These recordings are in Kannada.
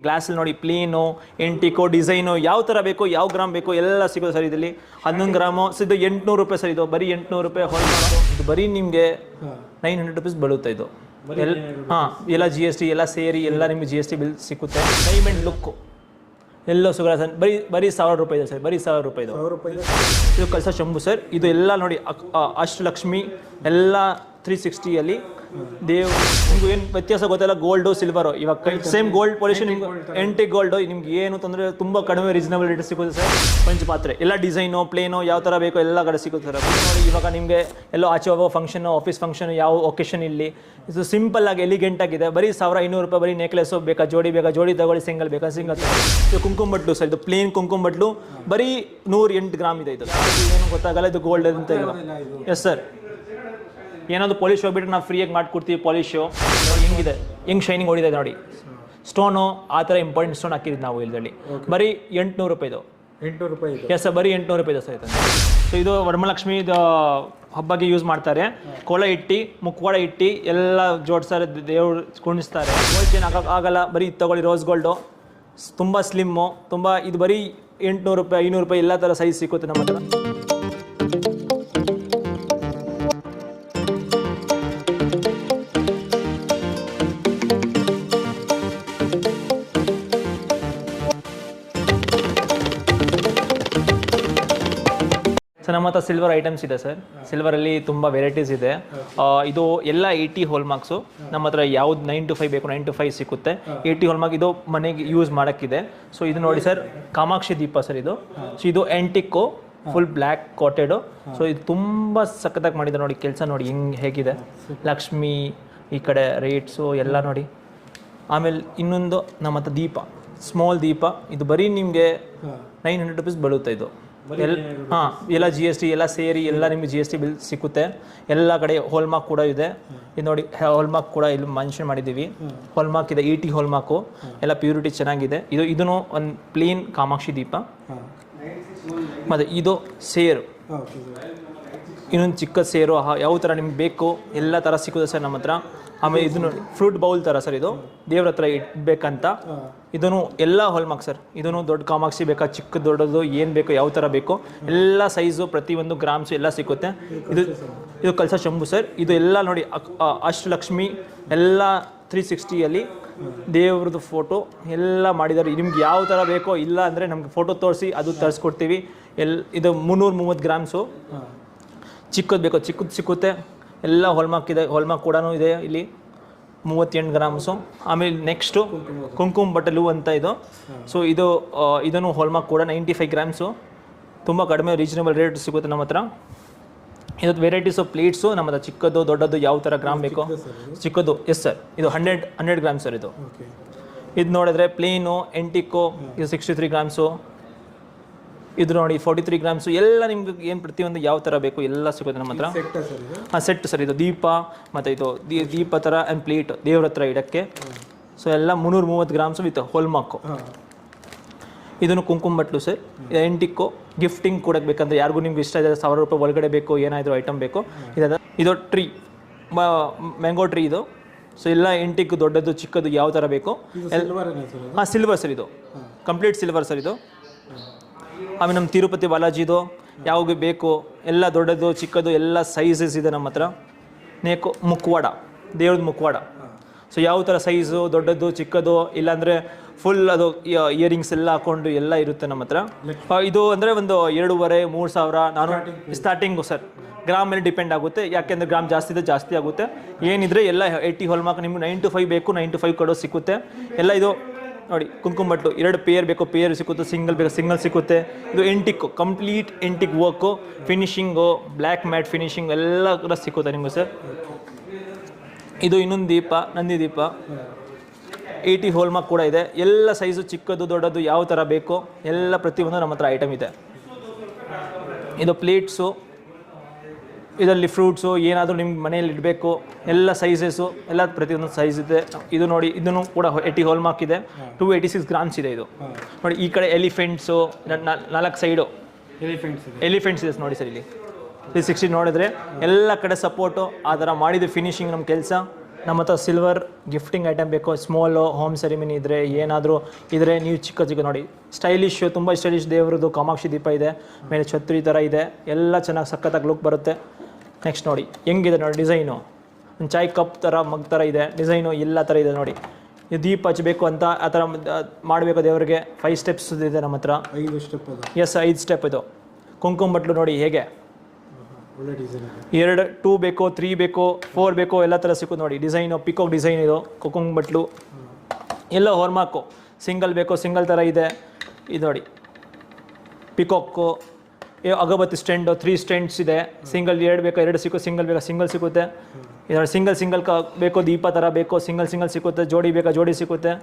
ಗ್ಲಾಸಲ್ಲಿ ನೋಡಿ ಪ್ಲೇನು ಎಂಟಿಕೋ ಡಿಸೈನು ಯಾವ ಥರ ಬೇಕೋ ಯಾವ ಗ್ರಾಮ್ ಬೇಕೋ ಎಲ್ಲ ಸಿಗೋದು ಸರ್ ಇದರಲ್ಲಿ 11 ಗ್ರಾಮು ಇದು 800 ರೂಪಾಯಿ ಸರ್. ಇದು ಬರೀ 800 ರೂಪಾಯಿ ಹೋಲ್ ಇದು ಬರೀ ನಿಮಗೆ 900 ರುಪೀಸ್ ಬೀಳುತ್ತೆ ಇದು ಎಲ್ಲ ಜಿ ಎಸ್ ಟಿ ಎಲ್ಲ ಸೇರಿ ಎಲ್ಲ ನಿಮಗೆ ಜಿ ಎಸ್ ಟಿ ಬಿಲ್ ಸಿಕ್ಕುತ್ತೆ. ಡೈಮಂಡ್ ಲುಕ್ಕು ಎಲ್ಲೋ ಸಿಗಲ್ಲ ಸರ್. ಬರೀ 1000 ರೂಪಾಯಿ ಇದೆ ಸರ್. ಬರೀ 1000 ರೂಪಾಯಿ ಇದು ಕಳಸ ಶಂಭು ಸರ್. ಇದು ಎಲ್ಲ ನೋಡಿ ಅಷ್ಟಲಕ್ಷ್ಮಿ ಎಲ್ಲ 360ಯಲ್ಲಿ ದೇವ್ ನಿಮ್ಗೆ ಏನು ವ್ಯತ್ಯಾಸ ಗೊತ್ತಿಲ್ಲ. ಗೋಲ್ಡು ಸಿಲ್ವರು ಇವಾಗ ಸೇಮ್ ಗೋಲ್ಡ್ ಪಾಲಿಶ್ ನಿಮ್ಗೆ ಎಂಟಿಕ್ ಗೋಲ್ಡು ನಿಮ್ಗೆ ಏನು ತೊಂದರೆ ತುಂಬ ಕಡಿಮೆ ರೀಸನಬಲ್ ರೇಟ್ ಸಿಗುತ್ತೆ ಸರ್. ಪಂಚಪಾತ್ರೆ ಎಲ್ಲ ಡಿಸೈನು ಪ್ಲೇನು ಯಾವ ಥರ ಬೇಕೋ ಎಲ್ಲ ಕಡೆ ಸಿಗುತ್ತೆ ಸರ್. ನೋಡಿ ಇವಾಗ ನಿಮಗೆ ಎಲ್ಲೋ ಆಚೆ ಹೋಗೋ ಫಂಕ್ಷನ್ ಆಫೀಸ್ ಫಂಕ್ಷನ್ ಯಾವ ಒಕೇಶನ್ ಇಲ್ಲಿ ಇದು ಸಿಂಪಲ್ ಆಗಿ ಎಲಿಗೆಂಟ್ ಆಗಿದೆ. ಬರೀ 1500 ರೂಪಾಯಿ. ಬರೀ ನೆಕ್ಲೆಸು ಬೇಕಾ ಜೋಡಿ ತಗೊಳ್ಳಿ, ಸಿಂಗಲ್ ಬೇಕಾ ಸಿಂಗಲ್. ಇದು ಕುಂಕುಮ ಬಟ್ಲು ಸರ್. ಇದು ಪ್ಲೇನ್ ಕುಂಕುಮ ಬಟ್ಲು ಬರೀ 108 ಗ್ರಾಮ್ ಇದೆ. ಇದು ಏನು ಗೊತ್ತಾಗಲ್ಲ ಇದು ಗೋಲ್ಡ್ ಅಂತ. Yes sir. ಏನಾದ್ರು ಪಾಲಿಶ್ ಹೋಗ್ಬಿಟ್ರೆ ನಾವು ಫ್ರೀಯಾಗಿ ಮಾಡಿಕೊಡ್ತೀವಿ ಪಾಲಿಶು. ಹಿಂಗಿದೆ ಹೆಂಗೆ ಶೈನಿಂಗ್ ಹೊಡಿದೆ ನೋಡಿ. ಸ್ಟೋನು ಆ ಥರ ಇಂಪಾರ್ಟೆಂಟ್ ಸ್ಟೋನ್ ಹಾಕಿದ್ದು ನಾವು ಇದರಲ್ಲಿ. ಬರೀ 800 ರೂಪಾಯಿದು. 800 ರೂಪಾಯಿ. Yes sir. ಬರೀ 800 ರೂಪಾಯಿ ಇದೆ ಸರ್. ಸೊ ಇದು ವರಮಲಕ್ಷ್ಮಿ ಹಬ್ಬಕ್ಕೆ ಯೂಸ್ ಮಾಡ್ತಾರೆ. ಕೋಲ ಇಟ್ಟು ಮುಖವಾಡ ಇಟ್ಟು ಎಲ್ಲ ಜೋಡಿಸ್ತಾರೆ, ದೇವ್ರು ಕುಣಿಸ್ತಾರೆ. ಗೋಲ್ಡ್ ಚೇನ್ ಆಗಲ್ಲ. ಬರೀ ತಗೊಳ್ಳಿ ರೋಸ್ ಗೋಲ್ಡು ತುಂಬ ಸ್ಲಿಮ್ಮು ತುಂಬ. ಇದು ಬರೀ 800 ರೂಪಾಯಿ 500 ರೂಪಾಯಿ ಎಲ್ಲ ಥರ ಸೈಜ್ ಸಿಕ್ಕುತ್ತೆ ನಮ್ಮ ಹತ್ರ. ಸರ್ ನಮ್ಮ ಹತ್ರ ಸಿಲ್ವರ್ ಐಟಮ್ಸ್ ಇದೆ ಸರ್. ಸಿಲ್ವರಲ್ಲಿ ತುಂಬ ವೆರೈಟೀಸ್ ಇದೆ. ಇದು ಎಲ್ಲ 80 ಹೋಲ್ ಮಾರ್ಕ್ಸು ನಮ್ಮ ಹತ್ರ. ಯಾವ್ದು 9 to 5 ಬೇಕು 9 to 5 ಸಿಕ್ಕುತ್ತೆ. 80 ಹೋಲ್ ಮಾರ್ಕ್ ಇದು ಮನೆಗೆ ಯೂಸ್ ಮಾಡೋಕ್ಕಿದೆ. ಸೊ ಇದು ನೋಡಿ ಸರ್, ಕಾಮಾಕ್ಷಿ ದೀಪ ಸರ್ ಇದು. ಸೊ ಇದು ಆ್ಯಂಟಿಕ್ಕು ಫುಲ್ ಬ್ಲ್ಯಾಕ್ ಕಾಟೆಡು. ಸೊ ಇದು ತುಂಬ ಸಖತ್ತಾಗಿ ಮಾಡಿದೆ ನೋಡಿ. ಕೆಲಸ ನೋಡಿ ಹೇಗಿದೆ. ಲಕ್ಷ್ಮಿ ಈ ಕಡೆ ರೇಟ್ಸು ಎಲ್ಲ ನೋಡಿ. ಆಮೇಲೆ ಇನ್ನೊಂದು ನಮ್ಮ ಹತ್ರ ದೀಪ, ಸ್ಮಾಲ್ ದೀಪ. ಇದು ಬರೀ ನಿಮಗೆ 900 ರುಪೀಸ್ ಬೀಳುತ್ತೆ ಇದು. ಎಲ್ಲ ಜಿ ಎಸ್ ಟಿ ಎಲ್ಲ ಸೇರಿ ಎಲ್ಲ ನಿಮಗೆ ಜಿ ಎಸ್ ಟಿ ಬಿಲ್ ಸಿಕ್ಕುತ್ತೆ. ಎಲ್ಲ ಕಡೆ ಹೋಲ್ಮಾರ್ಕ್ ಕೂಡ ಇದೆ. ಇದು ನೋಡಿ ಹೋಲ್ಮಾರ್ಕ್ ಕೂಡ ಇಲ್ಲಿ ಮೆನ್ಷನ್ ಮಾಡಿದ್ದೀವಿ. ಹೋಲ್ಮಾರ್ಕ್ ಇದೆ 80 ಹೋಲ್ಮಾರ್ಕು. ಎಲ್ಲ ಪ್ಯೂರಿಟಿ ಚೆನ್ನಾಗಿದೆ. ಇದೂ ಒಂದು ಪ್ಲೇನ್ ಕಾಮಾಕ್ಷಿ ದೀಪ. ಮತ್ತು ಇದು ಸೇರು, ಇನ್ನೊಂದು ಚಿಕ್ಕ ಸೇರು. ಯಾವ ಥರ ನಿಮ್ಗೆ ಬೇಕು ಎಲ್ಲ ಥರ ಸಿಕ್ಕುತ್ತೆ ಸರ್ ನಮ್ಮ ಹತ್ರ. ಆಮೇಲೆ ಇದು ನೋಡಿ ಫ್ರೂಟ್ ಬೌಲ್ ಥರ ಸರ್. ಇದು ದೇವ್ರ ಹತ್ರ ಇಡಬೇಕಂತ. ಇದೂ ಎಲ್ಲ ಹೋಲ್ಮಾರ್ಕ್ ಸರ್. ಇದೂ ದೊಡ್ಡ ಕಾಮಾಕ್ಷಿ ಬೇಕಾ ಚಿಕ್ಕ ದೊಡ್ಡದು ಏನು ಬೇಕೋ ಯಾವ ಥರ ಬೇಕೋ ಎಲ್ಲ ಸೈಜು ಪ್ರತಿಯೊಂದು ಗ್ರಾಮ್ಸು ಎಲ್ಲ ಸಿಕ್ಕುತ್ತೆ. ಇದು ಕಳಸ ಶಂಭು ಸರ್. ಇದು ಎಲ್ಲ ನೋಡಿ ಅಷ್ಟಲಕ್ಷ್ಮಿ ಎಲ್ಲ 360ಯಲ್ಲಿ ದೇವ್ರದ್ದು ಫೋಟೋ ಎಲ್ಲ ಮಾಡಿದ್ದಾರೆ. ನಿಮ್ಗೆ ಯಾವ ಥರ ಬೇಕೋ ಇಲ್ಲ ಅಂದರೆ ನಮ್ಗೆ ಫೋಟೋ ತೋರಿಸಿ ಅದು ತರಿಸ್ಕೊಡ್ತೀವಿ. ಇದು 330 ಗ್ರಾಮ್ಸು. ಚಿಕ್ಕದು ಬೇಕೋ ಚಿಕ್ಕದು ಸಿಕ್ಕುತ್ತೆ. ಎಲ್ಲ ಹೋಲ್ಮಾರ್ಕ್ ಇದೆ. ಹೋಲ್ಮಾರ್ಕ್ ಕೂಡ ಇದೆ ಇಲ್ಲಿ 38 ಗ್ರಾಮ್ಸು. ಆಮೇಲೆ ನೆಕ್ಸ್ಟು ಕುಂಕುಮ ಬಟ್ಟಲು ಅಂತ ಇದು. ಸೊ ಇದನ್ನು ಹೋಲ್ಮಾರ್ಕ್ ಕೂಡ 95 ಗ್ರಾಮ್ಸು. ತುಂಬ ಕಡಿಮೆ ರೀಸನಬಲ್ ರೇಟ್ ಸಿಗುತ್ತೆ ನಮ್ಮ ಹತ್ರ. ಇದು ವೆರೈಟೀಸ್ ಆಫ್ ಪ್ಲೇಟ್ಸು ನಮ್ಮ ಹತ್ರ. ಚಿಕ್ಕದು ದೊಡ್ಡದು ಯಾವ ಥರ ಗ್ರಾಮ್ ಬೇಕೋ ಚಿಕ್ಕದು. Yes sir. ಇದು 100 ಗ್ರಾಮ್ಸ್ ಸರ್. ಇದು ನೋಡಿದ್ರೆ ಪ್ಲೇನು ಎಂಟಿಕೋ ಇದು 63 ಗ್ರಾಮ್ಸು. ಇದು ನೋಡಿ 43 ಗ್ರಾಮ್ಸು. ಎಲ್ಲ ನಿಮ್ಗೆ ಏನು ಪ್ರತಿಯೊಂದು ಯಾವ ಥರ ಬೇಕು ಎಲ್ಲ ಸಿಗುತ್ತೆ ನಮ್ಮ ಹತ್ರ. Set sir. ಇದು ದೀಪ ಮತ್ತು ಇದು ದೀಪ ಥರ ಆ್ಯಂಡ್ ಪ್ಲೇಟ್ ದೇವ್ರ ಹತ್ರ ಇಡೋಕ್ಕೆ. ಸೊ ಎಲ್ಲ 330 ಗ್ರಾಮ್ಸು ವಿತ್ ಹೋಲ್ಮಾರ್ಕು. ಇದನ್ನು ಕುಂಕುಮ ಬಟ್ಲು ಸರ್. ಎಂಟಿಕ್ಕು ಗಿಫ್ಟಿಂಗ್ ಕೊಡಕ್ಕೆ ಬೇಕಂದ್ರೆ ಯಾರಿಗೂ ನಿಮ್ಗೆ ಇಷ್ಟ ಇದೆ 1000 ರೂಪಾಯಿ ಒಳಗಡೆ ಬೇಕು ಏನಾದರೂ ಐಟಮ್ ಬೇಕು. ಇದು ಟ್ರೀ ಮ್ಯಾಂಗೋ ಟ್ರೀ ಇದು. ಸೊ ಎಲ್ಲ ಎಂಟಿಕ್ಕು ದೊಡ್ಡದು ಚಿಕ್ಕದು ಯಾವ ಥರ ಬೇಕು. Silver sir. ಇದು ಕಂಪ್ಲೀಟ್ ಸಿಲ್ವರ್ ಸರ್ ಇದು. ಆಮೇಲೆ ನಮ್ಮ ತಿರುಪತಿ ಬಾಲಾಜಿದು ಯಾವಾಗ ಬೇಕು ಎಲ್ಲ ದೊಡ್ಡದು ಚಿಕ್ಕದು ಎಲ್ಲ ಸೈಜಸ್ ಇದೆ ನಮ್ಮ ಹತ್ರ. ಮುಖವಾಡ ದೇವ್ರದ್ದು ಮುಖವಾಡ. ಸೊ ಯಾವ ಥರ ಸೈಜು ದೊಡ್ಡದು ಚಿಕ್ಕದು ಇಲ್ಲಾಂದರೆ ಫುಲ್ ಅದು ಇಯರಿಂಗ್ಸ್ ಎಲ್ಲ ಹಾಕ್ಕೊಂಡು ಎಲ್ಲ ಇರುತ್ತೆ ನಮ್ಮ ಹತ್ರ. ಇದು ಅಂದರೆ ಒಂದು 2500-3000 ನಾನು ಸ್ಟಾರ್ಟಿಂಗು ಸರ್. ಗ್ರಾಮ್ ಮೇಲೆ ಡಿಪೆಂಡ್ ಆಗುತ್ತೆ. ಯಾಕೆಂದರೆ ಗ್ರಾಮ್ ಜಾಸ್ತಿ ಇದೆ ಜಾಸ್ತಿ ಆಗುತ್ತೆ. ಏನಿದ್ರೆ ಎಲ್ಲ 80 ಹೋಲ್ಮಾರ್ಕ್ ನಿಮ್ಗೆ 9 to 5 ಬೇಕು 9 to 5 ಕೊಡೋ ಸಿಕ್ಕುತ್ತೆ. ಎಲ್ಲ ಇದು ನೋಡಿ ಕುಂಕುಮ ಬಟ್ಲು 2 ಪೇರ್ ಬೇಕು ಪೇರ್ ಸಿಕ್ಕುತ್ತೆ. ಸಿಂಗಲ್ ಬೇಕು ಸಿಂಗಲ್ ಸಿಕ್ಕುತ್ತೆ. ಇದು antique complete antique work finishing black matte finishing ಎಲ್ಲ ಕೂಡ ಸಿಕ್ಕುತ್ತೆ ನಿಮಗೆ ಸರ್. ಇದು ಇನ್ನೊಂದು ದೀಪ ನಂದಿ ದೀಪ 80 ಹೋಲ್ಮಾರ್ಕ್ ಕೂಡ ಇದೆ. ಎಲ್ಲ ಸೈಜು ಚಿಕ್ಕದು ದೊಡ್ಡದು ಯಾವ ಥರ ಬೇಕೋ ಎಲ್ಲ ಪ್ರತಿಯೊಂದು ನಮ್ಮ ಹತ್ರ ಐಟಮ್ ಇದೆ. ಇದು ಪ್ಲೇಟ್ಸು. ಇದರಲ್ಲಿ ಫ್ರೂಟ್ಸು ಏನಾದರೂ ನಿಮ್ಗೆ ಮನೆಯಲ್ಲಿ ಇಡಬೇಕು ಎಲ್ಲ ಸೈಜಸ್ಸು ಎಲ್ಲ ಪ್ರತಿಯೊಂದು ಸೈಜ್ ಇದೆ. ಇದು ನೋಡಿ ಇದನ್ನು ಕೂಡ 80 ಹೋಲ್ಮಾರ್ಕ್ ಇದೆ. 286 ಗ್ರಾಮ್ಸ್ ಇದೆ ಇದು. ನೋಡಿ ಈ ಕಡೆ ಎಲಿಫೆಂಟ್ಸು 4 ಸೈಡು ಎಲಿಫೆಂಟ್ಸ್ ಇದೆ ನೋಡಿ ಸರ್. ಇಲ್ಲಿ 360 ನೋಡಿದ್ರೆ ಎಲ್ಲ ಕಡೆ ಸಪೋರ್ಟು ಆ ಥರ ಮಾಡಿದ ಫಿನಿಶಿಂಗ್ ನಮ್ಮ ಕೆಲಸ ನಮ್ಮ ಹತ್ರ ಸಿಲ್ವರ್ ಗಿಫ್ಟಿಂಗ್ ಐಟಮ್ ಬೇಕು, ಸ್ಮಾಲು ಹೋಮ್ ಸೆರಿಮನಿ ಇದ್ದರೆ ಏನಾದರೂ ಇದ್ರೆ ನೀವು ಚಿಕ್ಕ ಚಿಕ್ಕ ನೋಡಿ ಸ್ಟೈಲಿಶ್, ತುಂಬ ಸ್ಟೈಲಿಶ್ ದೇವ್ರದ್ದು ಕಾಮಾಕ್ಷಿ ದೀಪ ಇದೆ, ಮೇಲೆ ಛತ್ರಿ ಥರ ಇದೆ, ಎಲ್ಲ ಚೆನ್ನಾಗಿ ಸಖತ್ತಾಗಿ ಲುಕ್ ಬರುತ್ತೆ. ನೆಕ್ಸ್ಟ್ ನೋಡಿ ಹೆಂಗಿದೆ ನೋಡಿ ಡಿಸೈನು, ಒಂದು ಚಾಯ್ ಕಪ್ ಥರ ಮಗ್ ಥರ ಇದೆ ಡಿಸೈನು, ಎಲ್ಲ ಥರ ಇದೆ ನೋಡಿ. ಇದು ದೀಪ ಹಚ್ಚಬೇಕು ಅಂತ ಆ ಥರ ಮಾಡಬೇಕು ದೇವರಿಗೆ. 5 ಸ್ಟೆಪ್ಸ್ ಇದೆ ನಮ್ಮ ಹತ್ರ. 5 ಸ್ಟೆಪ್ ಅದು? ಎಸ್ 5 ಸ್ಟೆಪ್ ಇದು. ಕುಂಕುಮ ಬಟ್ಲು ನೋಡಿ ಹೇಗೆ, 2 ಬೇಕೋ 3 ಬೇಕೋ 4 ಬೇಕೋ ಎಲ್ಲ ಥರ ಸಿಕ್ಕುತ್ತೆ ನೋಡಿ. ಡಿಸೈನು ಪಿಕಾಕ್ ಡಿಸೈನ್ ಇದು ಕುಂಕುಮ ಬಟ್ಲು, ಎಲ್ಲ ಹೊರ್ಮಾಕು. ಸಿಂಗಲ್ ಬೇಕೋ ಸಿಂಗಲ್ ಥರ ಇದೆ. ಇದು ನೋಡಿ ಪಿಕಾಕು, ಅಗರಬತ್ತಿ ಸ್ಟ್ಯಾಂಡು 3 ಸ್ಟ್ಯಾಂಡ್ಸ್ ಇದೆ. ಸಿಂಗಲ್ 2 ಬೇಕೋ 2 ಸಿಕ್ಕೋ, ಸಿಂಗಲ್ ಬೇಕಾ ಸಿಂಗಲ್ ಸಿಕ್ಕುತ್ತೆ. ಇದರಲ್ಲಿ ಸಿಂಗಲ್ ಬೇಕೋ ದೀಪ ಥರ ಬೇಕೋ ಸಿಂಗಲ್ ಸಿಕ್ಕುತ್ತೆ. ಜೋಡಿ ಬೇಕಾ ಜೋಡಿ ಸಿಕ್ಕುತ್ತೆ.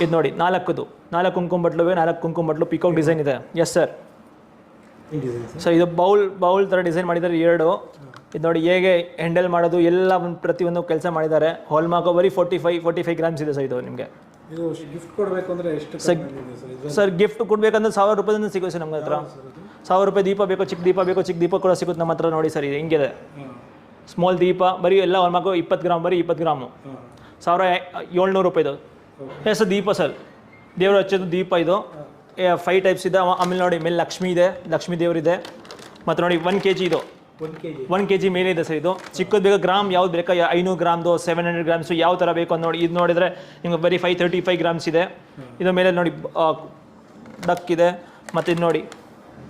ಇದು ನೋಡಿ 4 ಕುಂಕುಮ ಬಟ್ಲುವೆ, 4 ಕುಂಕುಮ ಬಟ್ಲು ಪಿಕಾಕ್ ಡಿಸೈನ್ ಇದೆ. Yes sir. ಸೊ ಇದು ಬೌಲ್ ಥರ ಡಿಸೈನ್ ಮಾಡಿದ್ದಾರೆ 2. ಇದು ನೋಡಿ ಹೇಗೆ ಹ್ಯಾಂಡಲ್ ಮಾಡೋದು ಎಲ್ಲ ಪ್ರತಿಯೊಂದು ಕೆಲಸ ಮಾಡಿದ್ದಾರೆ. ಹಾಲ್ಮಾರ್ಕ್ ಬರೀ 45 ಗ್ರಾಮ್ಸ್ ಇದೆ ಸರ್. ಇದು ನಿಮಗೆ ಇದು ಗಿಫ್ಟ್ ಕೊಡಬೇಕು ಅಂದರೆ ಎಷ್ಟು ಸರ್? ಗಿಫ್ಟ್ ಕೊಡಬೇಕಂದ್ರೆ 1000 ರೂಪಾಯಿಂದ ಸಿಗುತ್ತೆ ಸರ್ ನಮ್ಮ ಹತ್ರ. 1000 ರೂಪಾಯಿ ದೀಪ ಬೇಕೋ, ಚಿಕ್ಕ ದೀಪ ಕೂಡ ಸಿಗುತ್ತೆ ನಮ್ಮ ಹತ್ರ. ನೋಡಿ ಸರ್ ಇದು ಹಿಂಗಿದೆ ಸ್ಮಾಲ್ ದೀಪ, ಬರೀ ಎಲ್ಲ ಹಾಲ್ಮಾರ್ಕು 20 ಗ್ರಾಮ್, ಬರೀ 20 ಗ್ರಾಮು 1700 ರೂಪಾಯಿದು. ಎಸ್ ದೀಪ ಸರ್, ದೇವರು ಹಚ್ಚೋದು ದೀಪ ಇದು. 5 ಟೈಪ್ಸ್ ಇದೆ. ಆಮೇಲೆ ನೋಡಿ ಮೇಲೆ ಲಕ್ಷ್ಮಿ ಇದೆ, ಲಕ್ಷ್ಮೀ ದೇವರಿದೆ. ಮತ್ತು ನೋಡಿ 1 kg ಇದು, 1 kg ಮೇಲೆ ಇದೆ ಸರ್. ಇದು ಚಿಕ್ಕದು ಬೇಕಾ ಗ್ರಾಮ್ ಯಾವ್ದು ಬೇಕಾ, 500 ಗ್ರಾಮ್ದು 700 ಗ್ರಾಮ್ಸು ಯಾವ ಥರ ಬೇಕು ಅಂತ ನೋಡಿ. ಇದು ನೋಡಿದರೆ ನಿಮ್ಗೆ ಬರೀ 535 ಗ್ರಾಮ್ಸ್ ಇದೆ. ಇದು ಮೇಲೆ ನೋಡಿ ಡಕ್ ಇದೆ. ಮತ್ತು ಇದು ನೋಡಿ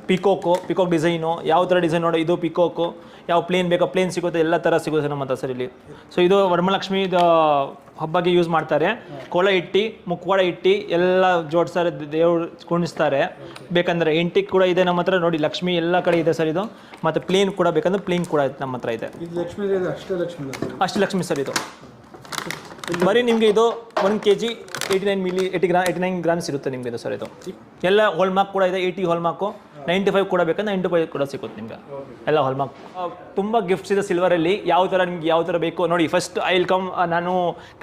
ಪಿಕಾಕ್ ಡಿಸೈನು, ಯಾವ ಥರ ಡಿಸೈನ್ ನೋಡಿ. ಇದು ಪಿಕಾಕು, ಯಾವ ಪ್ಲೇನ್ ಬೇಕೋ ಪ್ಲೇನ್ ಸಿಗುತ್ತೆ, ಎಲ್ಲ ಥರ ಸಿಗುತ್ತೆ ನಮ್ಮ ಹತ್ರ ಸರ್ ಇಲ್ಲಿ. ಸೊ ಇದು ವರಮಲಕ್ಷ್ಮಿ ಹಬ್ಬಗೆ ಯೂಸ್ ಮಾಡ್ತಾರೆ. ಕೊಳ ಇಟ್ಟು ಮುಖವಾಡ ಇಟ್ಟು ಎಲ್ಲ ಜೋಡಿಸ್ತಾರೆ, ದೇವ್ರು ಕುಣಿಸ್ತಾರೆ. ಬೇಕಂದರೆ ಎಂಟಿಗೆ ಕೂಡ ಇದೆ ನಮ್ಮ ಹತ್ರ ನೋಡಿ. ಲಕ್ಷ್ಮಿ ಎಲ್ಲ ಕಡೆ ಇದೆ ಸರ್ ಇದು. ಮತ್ತು ಪ್ಲೇನ್ ಕೂಡ ಬೇಕಂದ್ರೆ ಪ್ಲೇನ್ ಕೂಡ ನಮ್ಮ ಹತ್ರ ಇದೆ. ಅಷ್ಟಲಕ್ಷ್ಮಿ ಸರ್ ಇದು. ಬರೀ ನಿಮಗೆ ಇದು 1 kg 89 ಗ್ರಾಮ್ಸ್ ಇರುತ್ತೆ ನಿಮಗೆ ಇದು ಸರ್. ಇದು ಎಲ್ಲ ಹಾಲ್ಮಾರ್ಕ್ ಕೂಡ ಇದೆ. 80 ಹಾಲ್ಮಾರ್ಕು, 95 ಕೂಡ ಬೇಕಂದ್ರೆ 95 ಕೂಡ ಸಿಗುತ್ತೆ ನಿಮಗೆ ಎಲ್ಲ ಹಾಲ್ಮಾರ್ಕ್. ತುಂಬ ಗಿಫ್ಟ್ಸ್ ಇದೆ ಸಿಲ್ವರಲ್ಲಿ. ಯಾವ ಥರ ನಿಮ್ಗೆ ಯಾವ ಥರ ಬೇಕು ನೋಡಿ. ಫಸ್ಟ್ ಐ ವಿಲ್ ಕಮ್, ನಾನು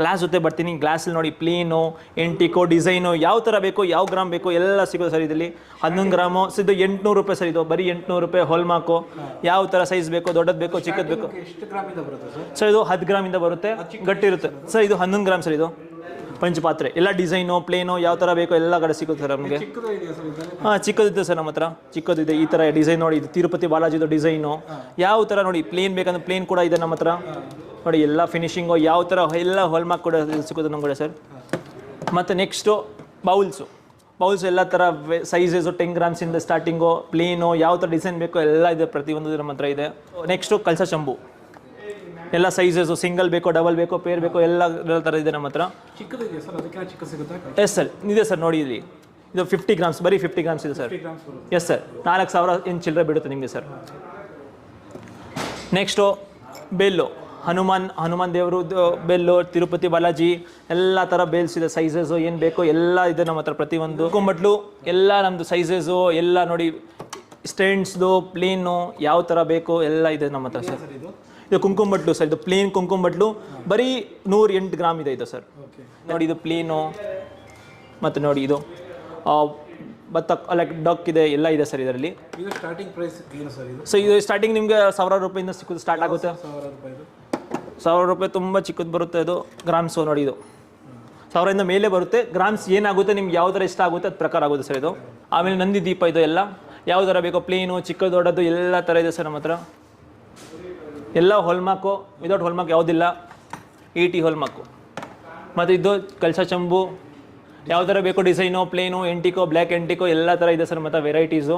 ಗ್ಲಾಸ್ ಜೊತೆ ಬರ್ತೀನಿ. ಗ್ಲಾಸಲ್ಲಿ ನೋಡಿ ಪ್ಲೇನು, ಎಂಟಿಕೋ, ಡಿಸೈನು ಯಾವ ಥರ ಬೇಕು, ಯಾವ ಗ್ರಾಮ್ ಬೇಕು ಎಲ್ಲ ಸಿಗೋದು ಸರ್ ಇದರಲ್ಲಿ. 11 ಗ್ರಾಮು ಇದು 800 ರೂಪಾಯಿ ಸರ್. ಇದು ಬರೀ 800 ರೂಪಾಯಿ ಹಾಲ್ಮಾರ್ಕು. ಯಾವ ಥರ ಸೈಜ್ ಬೇಕು, ದೊಡ್ಡದು ಬೇಕು, ಚಿಕ್ಕದು ಬೇಕು ಸರ್. ಇದು 10 ಗ್ರಾಮಿಂದ ಬರುತ್ತೆ, ಗಟ್ಟಿ ಇರುತ್ತೆ ಸರ್. ಇದು 11 ಗ್ರಾಮ್ ಸರ್. ಇದು ಪಂಚಪಾತ್ರೆ ಎಲ್ಲ ಡಿಸೈನು ಪ್ಲೇನು ಯಾವ ಥರ ಬೇಕೋ ಎಲ್ಲ ಕಡೆ ಸಿಗುತ್ತೆ ಸರ್ ನಮಗೆ. ಹಾಂ ಚಿಕ್ಕದಿದೆ ಸರ್ ನಮ್ಮ ಹತ್ರ, ಚಿಕ್ಕದಿದೆ. ಈ ಥರ ಡಿಸೈನ್ ನೋಡಿ. ಇದು ತಿರುಪತಿ ಬಾಲಾಜಿದು ಡಿಸೈನು. ಯಾವ ಥರ ನೋಡಿ ಪ್ಲೇನ್ ಬೇಕಂದ್ರೆ ಪ್ಲೇನ್ ಕೂಡ ಇದೆ ನಮ್ಮ ಹತ್ರ ನೋಡಿ. ಎಲ್ಲ ಫಿನಿಶಿಂಗು ಯಾವ ಥರ ಎಲ್ಲ ಹಾಲ್ಮಾರ್ಕ್ ಕೂಡ ಸಿಗುತ್ತೆ ನಮ್ಮ ಕಡೆ ಸರ್. ಮತ್ತು ನೆಕ್ಸ್ಟು ಬೌಲ್ಸ್ ಎಲ್ಲ ಥರ ಸೈಜಸ್ಸು 10 ಗ್ರಾಮ್ಸಿಂದ ಸ್ಟಾರ್ಟಿಂಗು. ಪ್ಲೇನು ಯಾವ ಥರ ಡಿಸೈನ್ ಬೇಕೋ ಎಲ್ಲ ಇದೆ, ಪ್ರತಿಯೊಂದು ನಮ್ಮ ಹತ್ರ ಇದೆ. ನೆಕ್ಸ್ಟು ಕಳಸ ಚಂಬು ಎಲ್ಲ ಸೈಜಸ್ಸು, ಸಿಂಗಲ್ ಬೇಕೋ ಡಬಲ್ ಬೇಕೋ ಪೇರ್ ಬೇಕೋ ಎಲ್ಲ ಥರ ಇದೆ ನಮ್ಮ ಹತ್ರ. ಎಸ್ ಸರ್ ಇದೆ ಸರ್ ನೋಡಿ. ಇಲ್ಲಿ ಇದು 50 ಗ್ರಾಮ್ಸ್, ಬರೀ 50 ಗ್ರಾಮ್ಸ್ ಇದೆ ಸರ್. ಎಸ್ ಸರ್ 4000 ಏನು ಚಿಲ್ಲರೆ ಬಿಡುತ್ತೆ ನಿಮಗೆ ಸರ್. ನೆಕ್ಸ್ಟು ಬೆಲ್ಲು, ಹನುಮಾನ್ ದೇವರು ಬೆಲ್ಲು, ತಿರುಪತಿ ಬಾಲಾಜಿ ಎಲ್ಲ ಥರ ಬೇಲ್ಸ್ ಇದೆ. ಸೈಜಸ್ಸು ಏನು ಬೇಕೋ ಎಲ್ಲ ಇದೆ ನಮ್ಮ ಹತ್ರ ಪ್ರತಿಯೊಂದು. ಕುಂಬಟ್ಲು ಎಲ್ಲ ನಮ್ಮದು ಸೈಜಸ್ಸು ಎಲ್ಲ ನೋಡಿ. ಸ್ಟ್ಯಾಂಡ್ಸ್ದು ಪ್ಲೇನು ಯಾವ ಥರ ಬೇಕೋ ಎಲ್ಲ ಇದೆ ನಮ್ಮ ಹತ್ರ ಸರ್. ಇದು ಕುಂಕುಮ ಬಟ್ಲು ಸರ್. ಇದು ಪ್ಲೇನ್ ಕುಂಕುಮ ಬಟ್ಲು ಬರೀ 108 ಗ್ರಾಮ್ ಇದೆ ಇದು ಸರ್. ನೋಡಿ ಇದು ಪ್ಲೇನು. ಮತ್ತು ನೋಡಿ ಇದು ಲೈಕ್ ಡಕ್ ಇದೆ, ಎಲ್ಲ ಇದೆ ಸರ್ ಇದರಲ್ಲಿ. ಸ್ಟಾರ್ಟಿಂಗ್ ಪ್ರೈಸ್ ಏನು ಸರ್ ಇದು? ಸೊ ಇದು ಸ್ಟಾರ್ಟಿಂಗ್ ನಿಮಗೆ 1000 ರೂಪಾಯಿಂದ ಸಿಕ್ಕೋದು ಸ್ಟಾರ್ಟ್ ಆಗುತ್ತೆ. 1000 ರೂಪಾಯಿ ತುಂಬ ಚಿಕ್ಕದು ಬರುತ್ತೆ. ಇದು ಗ್ರಾಮ್ಸು ನೋಡಿ. ಇದು 1000ರಿಂದ ಮೇಲೆ ಬರುತ್ತೆ. ಗ್ರಾಮ್ಸ್ ಏನಾಗುತ್ತೆ ನಿಮ್ಗೆ ಯಾವ ಥರ ಇಷ್ಟ ಆಗುತ್ತೆ ಅದು ಪ್ರಕಾರ ಆಗುತ್ತೆ ಸರ್ ಇದು. ಆಮೇಲೆ ನಂದಿ ದೀಪ ಇದು ಎಲ್ಲ ಯಾವ ಥರ ಬೇಕೋ ಪ್ಲೇನು ಚಿಕ್ಕದು ದೊಡ್ಡದು ಎಲ್ಲ ಥರ ಇದೆ ಸರ್ ನಮ್ಮ ಹತ್ರ. ಎಲ್ಲ ಹಾಲ್ಮಾರ್ಕು, ವಿದೌಟ್ ಹಾಲ್ಮಾರ್ಕ್ ಯಾವುದಿಲ್ಲ, 80 ಹಾಲ್ಮಾರ್ಕು. ಮತ್ತು ಇದು ಕಳಸ ಚಂಬು ಯಾವ ಥರ ಬೇಕೋ ಡಿಸೈನು, ಪ್ಲೇನು, ಎಂಟಿಕೋ, ಬ್ಲ್ಯಾಕ್ ಎಂಟಿಕೋ ಎಲ್ಲ ಥರ ಇದೆ ಸರ್. ಮತ್ತು ವೆರೈಟೀಸು